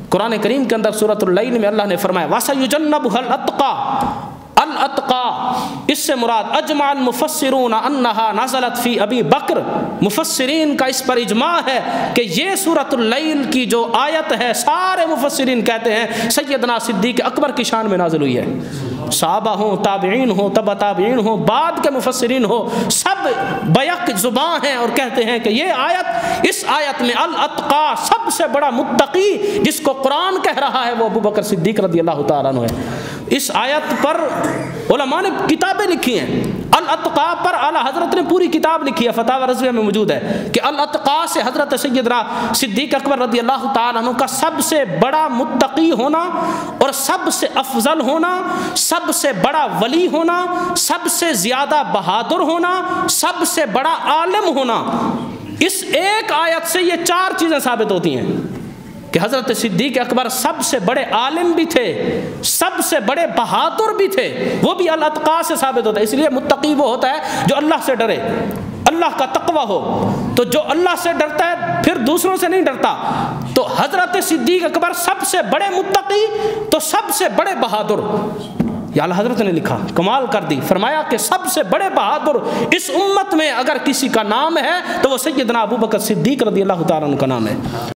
قرآن کریم کے اندر سورۃ اللیل میں اللہ نے فرمایا وَسَيُجَنَّبُهَا الْأَتْقَى، الاتقا اس سے مراد اجمع المفسرون انہا نزلت فی ابی بکر، مفسرین کا اس پر اجماع ہے کہ یہ سورۃ اللیل کی جو آیت ہے سارے مفسرین کہتے ہیں سیدنا صدیق اکبر کی شان میں نازل ہوئی ہے۔ صحابہ ہوں، تابعین ہوں، تبع تابعین ہوں، بعد کے مفسرین ہو، سب بیک زباں ہیں اور کہتے ہیں کہ یہ آیت، اس آیت میں الاتقا سب سے بڑا متقی جس کو قرآن کہہ رہا ہے وہ ابو بکر صدیق رضی اللہ تعالیٰ عنہ ہے۔ اس آیت پر علماء نے کتابیں لکھی ہیں، الاتقا پر اعلیٰ حضرت نے پوری کتاب لکھی ہے، فتاوی رضویہ میں موجود ہے کہ الاتقا سے حضرت سیدنا صدیق اکبر رضی اللہ تعالیٰ عنہ کا سب سے بڑا متقی ہونا اور سب سے افضل ہونا، سب سے بڑا ولی ہونا، سب سے زیادہ بہادر ہونا، سب سے بڑا عالم ہونا، اس ایک آیت سے یہ چار چیزیں ثابت ہوتی ہیں کہ حضرت صدیق اکبر سب سے بڑے عالم بھی تھے، سب سے بڑے بہادر بھی تھے، وہ بھی الاتقا سے ثابت ہوتا ہے۔ اس لیے متقی وہ ہوتا ہے جو اللہ سے ڈرے، اللہ کا تقوی ہو، تو جو اللہ سے ڈرتا ہے پھر دوسروں سے نہیں ڈرتا۔ تو حضرت صدیق اکبر سب سے بڑے متقی تو سب سے بڑے بہادر، یا اللہ حضرت نے لکھا، کمال کر دی، فرمایا کہ سب سے بڑے بہادر اس امت میں اگر کسی کا نام ہے تو وہ سیدنا ابو بکر صدیق رضی اللہ تعالیٰ عنہ کا نام ہے۔